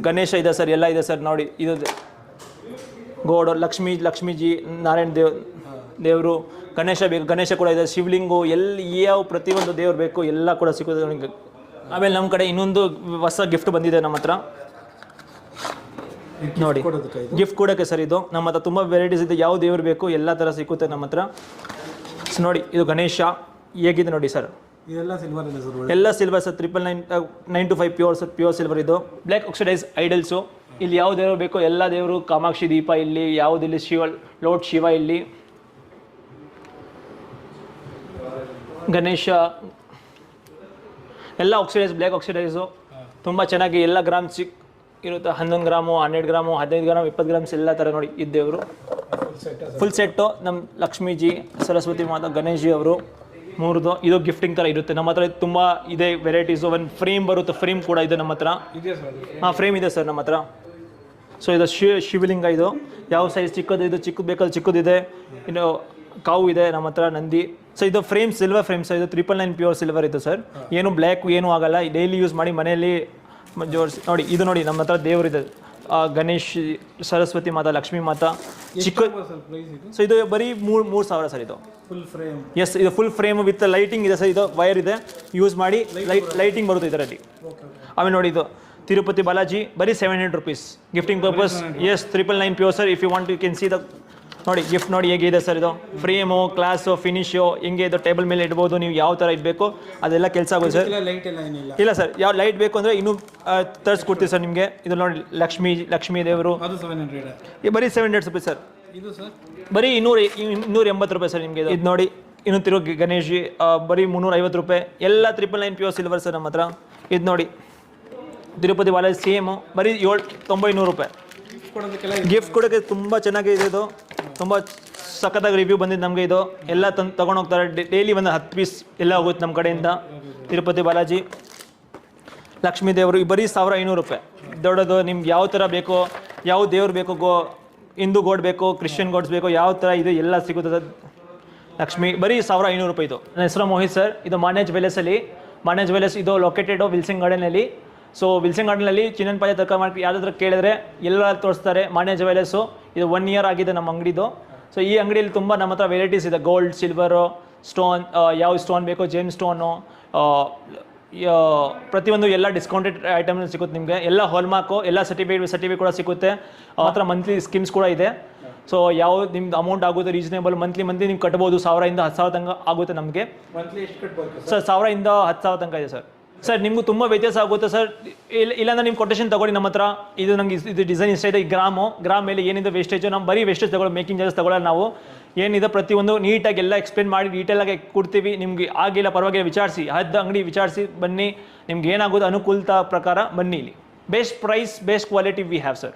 ಗಣೇಶ ಇದೆ ಸರ್, ಎಲ್ಲ ಇದೆ ಸರ್. ನೋಡಿ ಇದು ಗೋಡು, ಲಕ್ಷ್ಮೀಜಿ, ನಾರಾಯಣ ದೇವರು, ಗಣೇಶ ಬೇಕು, ಗಣೇಶ ಕೂಡ ಇದೆ. ಶಿವಲಿಂಗು ಎಲ್ಲಿ ಯಾವ ಪ್ರತಿಯೊಂದು ದೇವ್ರು ಬೇಕು ಎಲ್ಲ ಕೂಡ ಸಿಗುತ್ತೆ ನಿಮಗೆ. ಆಮೇಲೆ ನಮ್ಮ ಕಡೆ ಇನ್ನೊಂದು ಹೊಸ ಗಿಫ್ಟ್ ಬಂದಿದೆ ನಮ್ಮ ಹತ್ರ ನೋಡಿ, ಗಿಫ್ಟ್ ಕೊಡೋಕ್ಕೆ ಸರ್. ಇದು ನಮ್ಮ ಹತ್ರ ತುಂಬ ವೆರೈಟೀಸ್ ಇದೆ, ಯಾವ ದೇವ್ರು ಬೇಕು ಎಲ್ಲ ಥರ ಸಿಗುತ್ತೆ ನಮ್ಮ ಹತ್ರ. ನೋಡಿ ಇದು ಗಣೇಶ ಹೇಗಿದೆ ನೋಡಿ ಸರ್, ಎಲ್ಲ silver sir. 9 to 5 pure sir, pure silver. ಇದು ಬ್ಲ್ಯಾಕ್ ಆಕ್ಸಿಡೈಸ್ ಐಡಲ್ಸು. ಇಲ್ಲಿ ಯಾವ ದೇವರು ಬೇಕೋ ಎಲ್ಲ ದೇವರು, ಕಾಮಾಕ್ಷಿ ದೀಪ ಇಲ್ಲಿ ಯಾವುದಿಲ್ಲಿ, ಲೋಡ್ ಶಿವ ಇಲ್ಲಿ, ಗಣೇಶ ಎಲ್ಲ ಆಕ್ಸಿಡೈಸ್, ಬ್ಲ್ಯಾಕ್ ಆಕ್ಸಿಡೈಸು ತುಂಬ ಚೆನ್ನಾಗಿ ಎಲ್ಲ ಗ್ರಾಮ್ ಇರುತ್ತೆ. 11 ಗ್ರಾಮು, 12 ಗ್ರಾಮು, 15 ಗ್ರಾಮ್, 20 ಗ್ರಾಮ್ಸ್ ಎಲ್ಲ ಥರ ನೋಡಿ ಇದ್ದೇವರು ಫುಲ್ ಸೆಟ್ಟು. ನಮ್ಮ ಲಕ್ಷ್ಮೀಜಿ, ಸರಸ್ವತಿ ಮಾತಾ, ಗಣೇಶ್ ಜಿ ಅವರು ಮೂರದು. ಇದು ಗಿಫ್ಟಿಂಗ್ ಥರ ಇರುತ್ತೆ ನಮ್ಮ ಹತ್ರ. ತುಂಬ ಇದೆ ವೆರೈಟೀಸು. ಒಂದು ಫ್ರೇಮ್ ಬರುತ್ತೆ, ಫ್ರೇಮ್ ಕೂಡ ಇದೆ ನಮ್ಮ ಹತ್ರ. ಫ್ರೇಮ್ ಇದೆ ಸರ್ ನಮ್ಮ ಹತ್ರ. ಸೊ ಇದು ಶಿವಲಿಂಗ, ಇದು ಯಾವ ಸೈಜ್ ಚಿಕ್ಕದು, ಇದು ಚಿಕ್ಕದು ಬೇಕಾದ್ರೆ ಚಿಕ್ಕದಿದೆ. ಇನ್ನು ಕಾವು ಇದೆ ನಮ್ಮ ಹತ್ರ, ನಂದಿ. ಸೊ ಇದು ಫ್ರೇಮ್ ಸಿಲ್ವರ್ ಫ್ರೇಮ್ ಸರ್. ಇದು 999 ಪ್ಯೂರ್ ಸಿಲ್ವರ್ ಇದು ಸರ್. ಏನು ಬ್ಲ್ಯಾಕ್ ಏನೂ ಆಗಲ್ಲ, ಡೈಲಿ ಯೂಸ್ ಮಾಡಿ ಮನೆಯಲ್ಲಿ ಜೋಡಿಸಿ. ನೋಡಿ ಇದು ನೋಡಿ ನಮ್ಮ ಹತ್ರ ದೇವರಿದೆ, ಗಣೇಶ್, ಸರಸ್ವತಿ ಮಾತಾ, ಲಕ್ಷ್ಮೀ ಮಾತಾ, ಚಿಕ್ಕ. ಸೊ ಇದು ಬರೀ 3,000 ಸರ್. ಇದು ಫುಲ್ ಫ್ರೇಮ್. ಎಸ್, ಇದು ಫುಲ್ ಫ್ರೇಮ್ ವಿತ್ ಲೈಟಿಂಗ್ ಇದೆ ಸರ್. ಇದು ವೈರ್ ಇದೆ, ಯೂಸ್ ಮಾಡಿ ಲೈಟಿಂಗ್ ಬರುತ್ತೆ ಇದರಲ್ಲಿ. ಆಮೇಲೆ ನೋಡಿ ಇದು ತಿರುಪತಿ ಬಾಲಾಜಿ, ಬರೀ 700 rupees gifting purpose. Yes, 999 pure sir. If you want you can see the ನೋಡಿ ಗಿಫ್ಟ್ ನೋಡಿ ಹೇಗಿದೆ ಸರ್. ಇದು ಫ್ರೇಮು, ಕ್ಲಾಸು, ಫಿನಿಶು ಹೆಂಗೆ ಇದು ಟೇಬಲ್ ಮೇಲೆ ಇಡ್ಬೋದು, ನೀವು ಯಾವ ಥರ ಇಡಬೇಕು ಅದೆಲ್ಲ ಕೆಲಸ ಆಗೋದು ಸರ್. ಇಲ್ಲ ಸರ್, ಯಾವ ಲೈಟ್ ಬೇಕು ಅಂದರೆ ಇನ್ನೂ ತರಿಸ್ಕೊಡ್ತೀವಿ ಸರ್ ನಿಮಗೆ. ಇದು ನೋಡಿ ಲಕ್ಷ್ಮೀ ದೇವರು, ಬರೀ 700 rupees ಸರ್. ಇದು ಸರ್ ಬರೀ 280 ರೂಪಾಯಿ ಸರ್ ನಿಮಗೆ. ಇದು ನೋಡಿ ಇನ್ನು ತಿರು ಗಣೇಶ್ ಜಿ, ಬರೀ 350 ರೂಪಾಯಿ. ಎಲ್ಲ 999 ಪ್ಯೂರ್ ಸಿಲ್ವರ್ ಸರ್ ನಮ್ಮ ಹತ್ರ. ಇದು ನೋಡಿ ತಿರುಪತಿ ಬಾಲಾಜಿ ಸೇಮು, ಬರೀ 900 ರೂಪಾಯಿ. ಗಿಫ್ಟ್ ಕೊಡೋಕ್ಕೆ ತುಂಬ ಚೆನ್ನಾಗಿದೆ. ಇದು ತುಂಬ ಸಖತ್ತಾಗಿ ರಿವ್ಯೂ ಬಂದಿದ್ದು ನಮಗೆ. ಇದು ಎಲ್ಲ ತೊಗೊಂಡು ಹೋಗ್ತಾರೆ, ಡೈಲಿ ಒಂದು 10 ಪೀಸ್ ಎಲ್ಲ ಹೋಗುತ್ತೆ ನಮ್ಮ ಕಡೆಯಿಂದ. ತಿರುಪತಿ ಬಾಲಾಜಿ, ಲಕ್ಷ್ಮೀ ದೇವರು ಬರೀ 1500 ರೂಪಾಯಿ. ದೊಡ್ಡದು ನಿಮ್ಗೆ ಯಾವ ಥರ ಬೇಕೋ, ಯಾವ ದೇವ್ರು ಬೇಕೋ, ಹಿಂದೂ ಗೋಡ್ ಬೇಕೋ, ಕ್ರಿಶ್ಚಿಯನ್ ಗೋಡ್ಸ್ ಬೇಕೋ, ಯಾವ ಥರ ಇದು ಎಲ್ಲ ಸಿಗುತ್ತದೆ. ಲಕ್ಷ್ಮಿ ಬರೀ 1500 ರೂಪಾಯಿ. ಇದು ನನ್ನ ಹೆಸರು ಮೋಹಿತ್ ಸರ್. ಇದು ಮಾನ್ಯ ಜ್ಯುವೆಲ್ಲರ್ಸಲ್ಲಿ, ಮಾನ್ಯ ಜ್ಯುವೆಲ್ಲರ್ಸ್ ಇದು ಲೊಕೇಟೆಡು ವಿಲ್ಸಿಂಗ್ ಗಾರ್ಡನಲ್ಲಿ. ಸೊ ವಿಲ್ಸಿಂಗ್ ಗಾರ್ಡನಲ್ಲಿ ಚಿನ್ನನ್ ಪಾಯ ತರ್ಕ ಮಾಡಿ ಯಾರಾದ್ರೂ ಕೇಳಿದ್ರೆ ಎಲ್ಲ ತೋರಿಸ್ತಾರೆ. ಮಾನ್ಯ ಜ್ಯುವೆಲ್ಲರ್ಸು. ಇದು 1 year ಆಗಿದೆ ನಮ್ಮ ಅಂಗಡಿದು. ಸೊ ಈ ಅಂಗಡಿಯಲ್ಲಿ ತುಂಬ ನಮ್ಮ ಹತ್ರ ವೆರೈಟೀಸ್ ಇದೆ. ಗೋಲ್ಡ್, ಸಿಲ್ವರು, ಸ್ಟೋನ್, ಯಾವ ಸ್ಟೋನ್ ಬೇಕೋ, ಜೇಮ್ ಸ್ಟೋನು, ಪ್ರತಿಯೊಂದು ಎಲ್ಲ ಡಿಸ್ಕೌಂಟೆಡ್ ಐಟಮ್ ಸಿಗುತ್ತೆ ನಿಮಗೆ. ಎಲ್ಲ ಹಾಲ್ಮಾರ್ಕು, ಎಲ್ಲ ಸರ್ಟಿಫಿಕೇಟ್ ಕೂಡ ಸಿಗುತ್ತೆ. ಮಾತ್ರ ಮಂತ್ಲಿ ಸ್ಕೀಮ್ಸ್ ಕೂಡ ಇದೆ. ಸೊ ಯಾವ ನಿಮ್ದು ಅಮೌಂಟ್ ಆಗುತ್ತೆ ರೀಸನೇಬಲ್, ಮಂತ್ಲಿ ನೀವು ಕಟ್ಬೋದು. 1000 ಇಂದ 10,000 ತನಕ ಆಗುತ್ತೆ ನಮಗೆ ಸರ್. 1000 ಇಂದ 10,000 ತನಕ ಇದೆ ಸರ್. ಸರ್ ನಿಮಗೂ ತುಂಬ ವ್ಯತ್ಯಾಸ ಆಗುತ್ತೆ ಸರ್. ಇಲ್ಲಾಂದ್ರೆ ನಿಮ್ಮ ಕೊಟೇಶನ್ ತಗೊಳ್ಳಿ ನಮ್ಮ ಹತ್ರ. ಇದು ನಮಗೆ ಇದು ಡಿಸೈನ್ ಇಷ್ಟ ಇದೆ. ಈ ಗ್ರಾಮ್ ಮೇಲೆ ಏನಿದೆ ವೇಸ್ಟೇಜು, ನಾವು ಬರೀ ವೇಸ್ಟೇಜ್ ತಗೊಳ್ಳೋ, ಮೇಕಿಂಗ್ ಚಾರ್ಜಸ್ ತಗೊಳ್ಳೋಲ್ಲ ನಾವು. ಏನಿದೆ ಪ್ರತಿಯೊಂದು ನೀಟಾಗಿ ಎಲ್ಲ ಎಕ್ಸ್ಪ್ಲೇನ್ ಮಾಡಿ ಡೀಟೇಲಾಗಿ ಕೊಡ್ತೀವಿ. ನಿಮಗೆ ಆಗಿಲ್ಲ ಪರವಾಗಿಲ್ಲ ವಿಚಾರಿಸಿ, ಅಂಗಡಿ ವಿಚಾರಿಸಿ ಬನ್ನಿ. ನಿಮ್ಗೆ ಏನಾಗೋದು ಅನುಕೂಲತಾ ಪ್ರಕಾರ ಬನ್ನಿ. ಇಲ್ಲಿ best price, best quality we have sir.